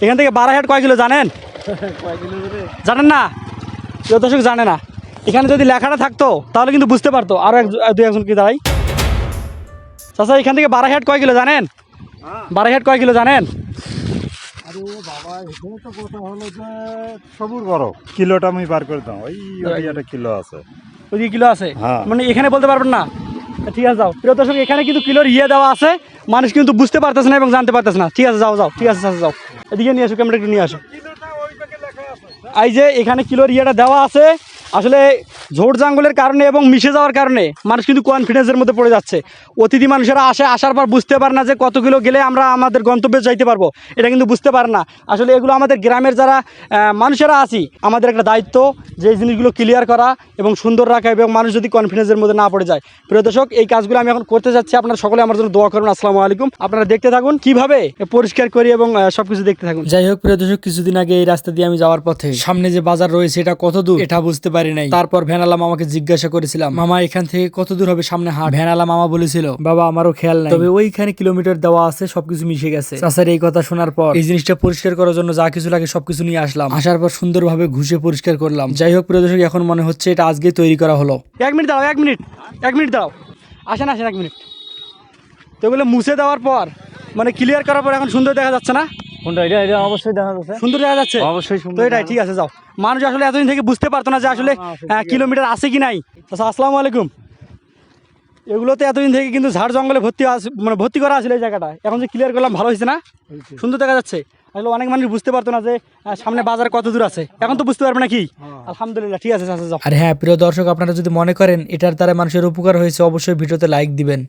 এখান থেকে বারাহাট কয় কিলো জানেন? জানেন না? প্রিয় দর্শক জানে না। এখানে যদি লেখাটা থাকতো তাহলে কিন্তু বুঝতে পারতো। আরও দুই একজন কি দাঁড়াই। চাচা এখান থেকে বারাহাট কয় কিলো জানেন? বারাহাট কয় কিলো জানেন? আরে বাবা, এখানে তো কথা হলো যে সবুর বড় কিলোটা আমি বার করে দাও। ওই একটা কিলো আছে, ওইদিকে কিলো আছে, হ্যাঁ। মানে এখানে বলতে পারবেন না? ঠিক আছে যাও। প্রিয় দর্শক এখানে কিন্তু কিলোর দেওয়া আছে, মানুষ কিন্তু বুঝতে পারতেছে না এবং জানতে পারতেছে না। ঠিক আছে যাও যাও, ঠিক আছে চাচা যাও। এদিকে নিয়ে আসো, ক্যামেরা একটু নিয়ে আসো। এই যে এখানে কিলোর দেওয়া আছে। আসলে ঝোড় জঙ্গলের কারণে এবং মিশে যাওয়ার কারণে মানুষ কিন্তু কনফিডেন্সের মধ্যে পড়ে যাচ্ছে। অতিথি মানুষেরা আসার পর বুঝতে পারে না যে কত কিলো গেলে আমরা আমাদের গন্তব্যে যাইতে পারবো, এটা কিন্তু বুঝতে পারে না। আসলে এগুলো আমাদের গ্রামের যারা মানুষেরা আছি, আমাদের একটা দায়িত্ব যে এই জিনিসগুলো ক্লিয়ার করা এবং সুন্দর রাখা, এবং মানুষ যদি কনফিডেন্সের মধ্যে না পড়ে যায়। প্রিয় দর্শক এই কাজগুলো আমি এখন করতে যাচ্ছি, আপনারা সকলে আমার জন্য দোয়া করুন। আসসালামু আলাইকুম। আপনারা দেখতে থাকুন কিভাবে পরিষ্কার করি এবং সবকিছু দেখতে থাকুন। যাই হোক প্রিয় দর্শক, কিছুদিন আগে এই রাস্তা দিয়ে আমি যাওয়ার পথে সামনে যে বাজার রয়েছে এটা কত দূর এটা বুঝতে পারি নাই। তারপর ভ্যানালা মামাকে জিজ্ঞাসা করেছিলাম, মামা এখান থেকে কত দূর হবে সামনে হাট? ভ্যানালা মামা বলেছিল, বাবা আমারও খেয়াল নাই, তবে ওইখানে কিলোমিটার দেওয়া আছে, সবকিছু মিশে গেছে। চাচার এই কথা শোনার পর এই জিনিসটা পরিষ্কার করার জন্য যা কিছু লাগে সবকিছু নিয়ে আসলাম। আসার পর সুন্দরভাবে ঘুষে পরিষ্কার করলাম। যাই হোক প্রিয় দর্শক, এখন মনে হচ্ছে এটা আজকে তৈরি করা হলো। এক মিনিট দাও, এক মিনিট দাও, আসেন 1 মিনিট। তো এগুলো মুছে দেওয়ার পর মানে ক্লিয়ার করার পর এখন সুন্দর দেখা যাচ্ছে না? কোনটা? এটা অবশ্যই দেখা যাচ্ছে, সুন্দর দেখা যাচ্ছে, অবশ্যই তো সুন্দর। এটাই ঠিক আছে যাও। মানুষ আসলে এতদিন থেকে বুঝতে পারতো না যে আসলে কিলোমিটার আছে কি নাই। আচ্ছা আসসালামু আলাইকুম। এগুলোতে এতদিন থেকে কিন্তু ঝাড় জঙ্গলে ভর্তি করা আছিল এই জায়গাটা, এখন যে ক্লিয়ার করলাম ভালো হয়েছে না? সুন্দর দেখা যাচ্ছে। আসলে অনেক মানুষ বুঝতে পারতো না যে সামনে বাজার কত দূর আছে, এখন তো বুঝতে পারবে না কি? আলহামদুলিল্লাহ, ঠিক আছে চাচা যাও। আর হ্যাঁ প্রিয় দর্শক, আপনারা যদি মনে করেন এটার দ্বারা মানুষের উপকার হয়েছে, অবশ্যই ভিডিওতে লাইক দিবেন।